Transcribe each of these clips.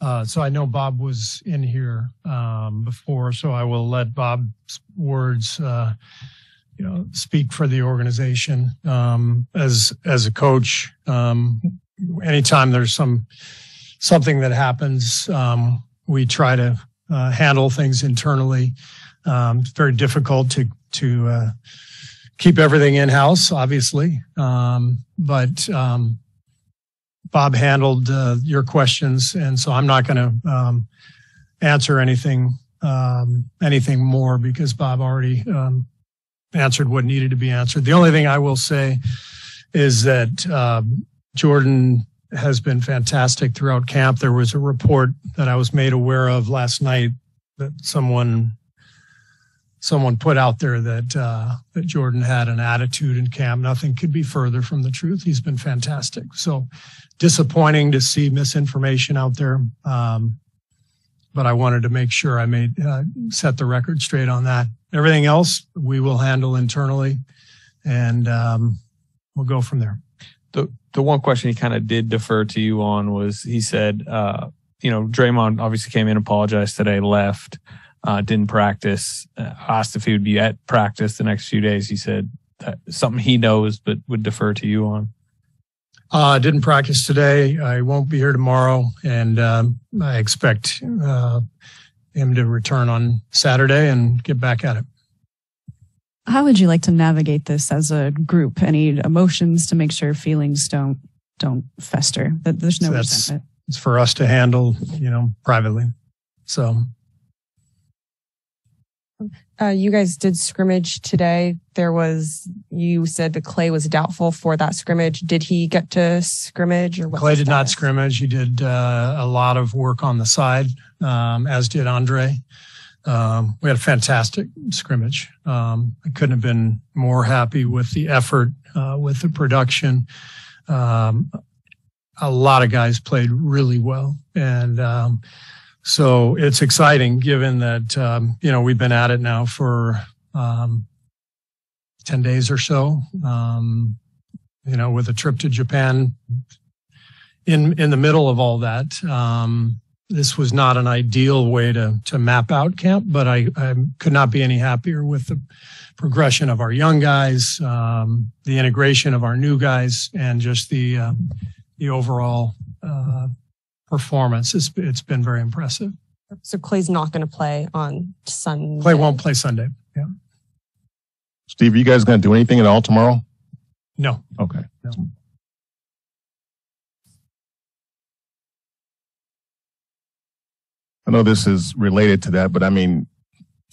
So I know Bob was in here before, so I will let Bob's words, speak for the organization. As a coach, anytime there's something that happens, we try to handle things internally. It's very difficult to keep everything in-house, obviously, but Bob handled your questions, and so I'm not going to answer anything more because Bob already answered what needed to be answered. The only thing I will say is that Jordan has been fantastic throughout camp. There was a report that I was made aware of last night that someone put out there that Jordan had an attitude in camp. Nothing could be further from the truth. He's been fantastic. So disappointing to see misinformation out there. But I wanted to make sure I set the record straight on that. Everything else we will handle internally, and we'll go from there. The one question he kind of did defer to you on was, he said, Draymond obviously came in, apologized today, left, didn't practice. Asked if he would be at practice the next few days. He said something he knows, but would defer to you on. Didn't practice today. I won't be here tomorrow, and I expect him to return on Saturday and get back at it. How would you like to navigate this as a group? Any emotions to make sure feelings don't fester? That there's no resentment. It's for us to handle, privately. So. You guys did scrimmage today. You said that Clay was doubtful for that scrimmage. Did he get to scrimmage? Clay did not scrimmage. He did a lot of work on the side, as did Andre. We had a fantastic scrimmage. I couldn't have been more happy with the effort, with the production. A lot of guys played really well. And so it's exciting given that, we've been at it now for 10 days or so, with a trip to Japan in the middle of all that. This was not an ideal way to map out camp, but I could not be any happier with the progression of our young guys, the integration of our new guys, and just the overall performance. It's been very impressive. So Clay's not going to play on Sunday? Clay won't play Sunday, yeah. Steve, are you guys going to do anything at all tomorrow? No. Okay. No. I know this is related to that, but I mean,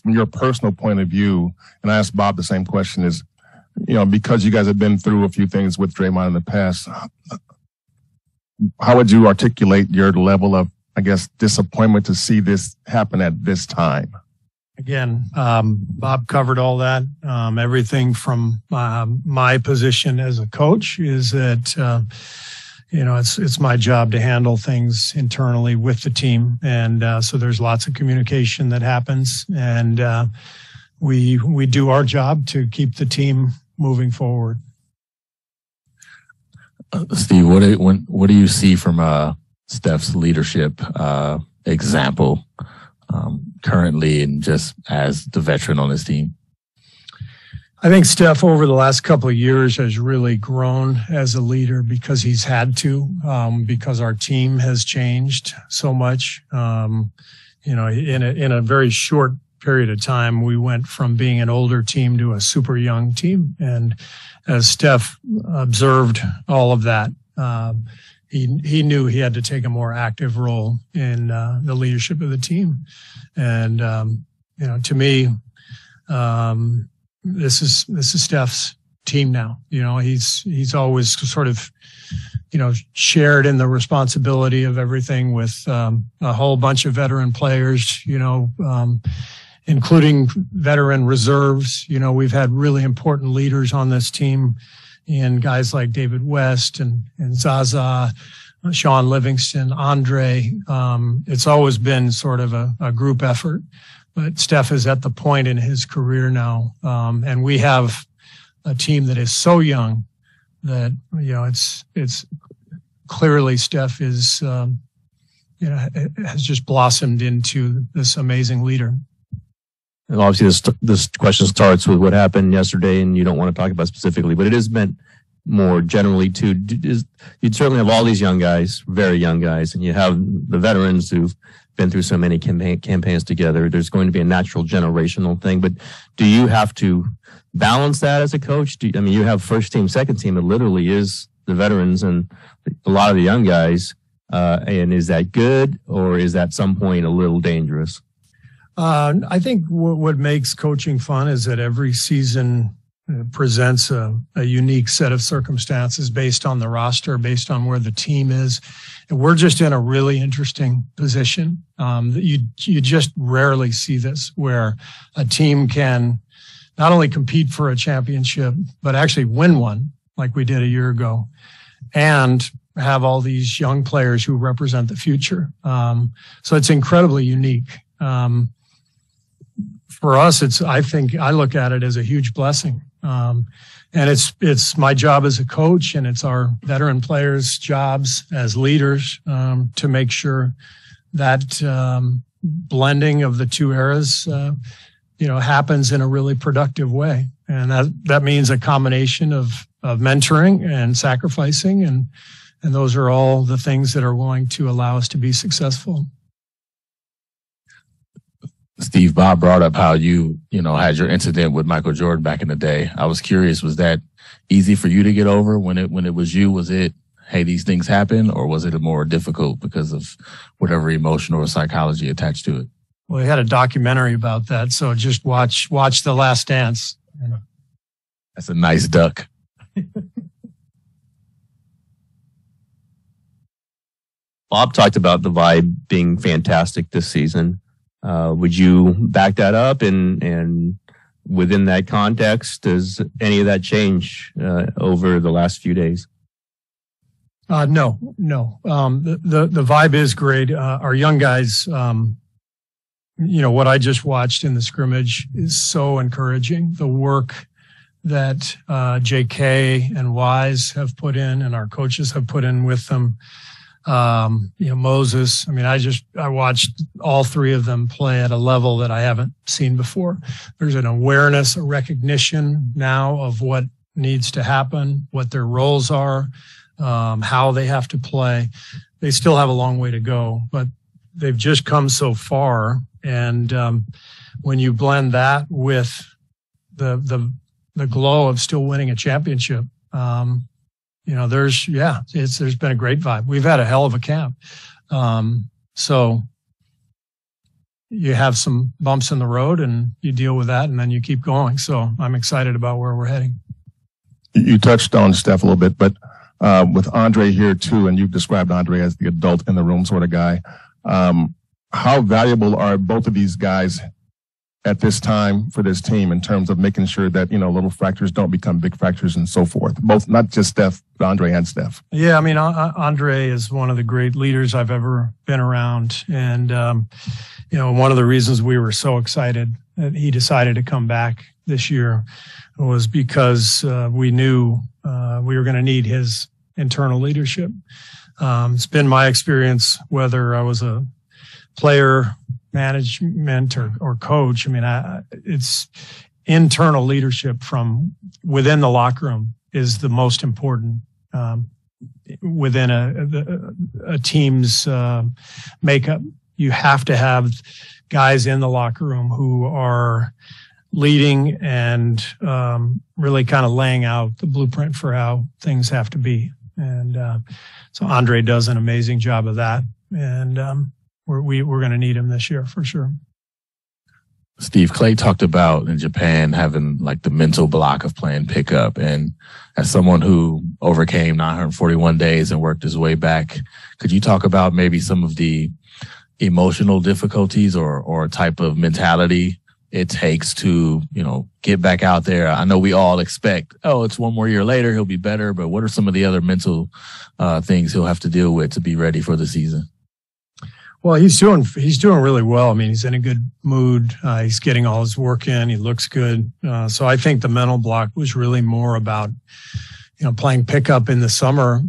from your personal point of view, and I asked Bob the same question, is, because you guys have been through a few things with Draymond in the past, how would you articulate your level of, disappointment to see this happen at this time? Again, Bob covered all that. Everything from my position as a coach is that, it's my job to handle things internally with the team. And so there's lots of communication that happens. And we do our job to keep the team moving forward. Steve, what do you see from Steph's leadership example currently, and just as the veteran on this team? I think Steph over the last couple of years has really grown as a leader because he's had to, because our team has changed so much. In a very short period of time, we went from being an older team to a super young team. And as Steph observed all of that, he knew he had to take a more active role in the leadership of the team. And, to me, this is Steph's team now. He's always sort of, shared in the responsibility of everything with a whole bunch of veteran players, including veteran reserves. We've had really important leaders on this team in guys like David West and Zaza, Sean Livingston, Andre. It's always been sort of a group effort. But Steph is at the point in his career now, and we have a team that is so young that it's clearly Steph is has just blossomed into this amazing leader. And obviously, this question starts with what happened yesterday, and you don't want to talk about specifically, but it is meant more generally too. You'd certainly have all these young guys, very young guys, and you have the veterans who've been through so many campaigns together. There's going to be a natural generational thing, but do you have to balance that as a coach? You have first team, second team. It literally is the veterans and a lot of the young guys. And is that good, or is that some point a little dangerous? I think what makes coaching fun is that every season presents a unique set of circumstances based on the roster, based on where the team is. And we're just in a really interesting position. You just rarely see this, where a team can not only compete for a championship, but actually win one like we did a year ago, and have all these young players who represent the future. So it's incredibly unique. For us, I think I look at it as a huge blessing. And it's my job as a coach, and it's our veteran players' jobs as leaders, to make sure that, blending of the two eras, happens in a really productive way. And that means a combination of mentoring and sacrificing, and those are all the things that are going to allow us to be successful. Steve, Bob brought up how you had your incident with Michael Jordan back in the day. I was curious, was that easy for you to get over when it was you? Was it, hey, these things happen, or was it more difficult because of whatever emotional or psychology attached to it? Well, we had a documentary about that, so just watch The Last Dance. That's a nice duck. Bob talked about the vibe being fantastic this season. Would you back that up? And within that context, does any of that change over the last few days? No. The vibe is great. Our young guys, what I just watched in the scrimmage is so encouraging. The work that JK and Wise have put in, and our coaches have put in with them. Moses. I watched all three of them play at a level that I haven't seen before. There's an awareness, a recognition now of what needs to happen, what their roles are, how they have to play. They still have a long way to go, but they've just come so far. And when you blend that with the glow of still winning a championship, there's been a great vibe. We've had a hell of a camp. So you have some bumps in the road and you deal with that, and then you keep going. So I'm excited about where we're heading. You touched on Steph a little bit, but with Andre here too, and you've described Andre as the adult in the room sort of guy. How valuable are both of these guys at this time for this team in terms of making sure that, little fractures don't become big fractures and so forth? Both, not just Steph, but Andre and Steph. Yeah, Andre is one of the great leaders I've ever been around. And, one of the reasons we were so excited that he decided to come back this year was because we knew we were going to need his internal leadership. It's been my experience, whether I was a player, management or coach. It's internal leadership from within the locker room is the most important within a team's makeup. You have to have guys in the locker room who are leading and really kind of laying out the blueprint for how things have to be. And so Andre does an amazing job of that. And we're going to need him this year for sure. Steve, Clay talked about in Japan having like the mental block of playing pickup. And as someone who overcame 941 days and worked his way back, could you talk about maybe some of the emotional difficulties or type of mentality it takes to, get back out there? I know we all expect, it's one more year later, he'll be better. But what are some of the other mental things he'll have to deal with to be ready for the season? Well, he's doing really well. He's in a good mood. He's getting all his work in. He looks good. So I think the mental block was really more about, playing pickup in the summer.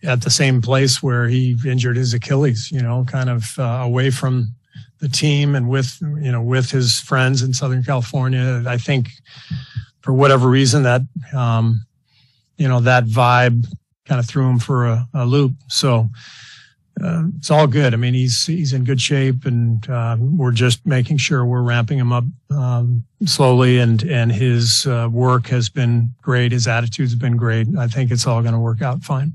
at the same place where he injured his Achilles, kind of away from the team and with his friends in Southern California. I think for whatever reason that, that vibe kind of threw him for a loop. So it's all good. I mean, he's in good shape, and we're just making sure we're ramping him up slowly. And his work has been great. His attitude's been great. I think it's all going to work out fine.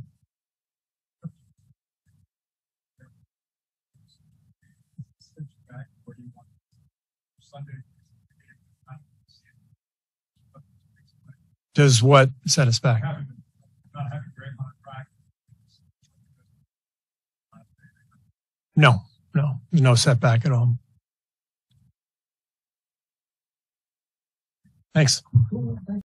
Does what set us back? No, no setback at all. Thanks.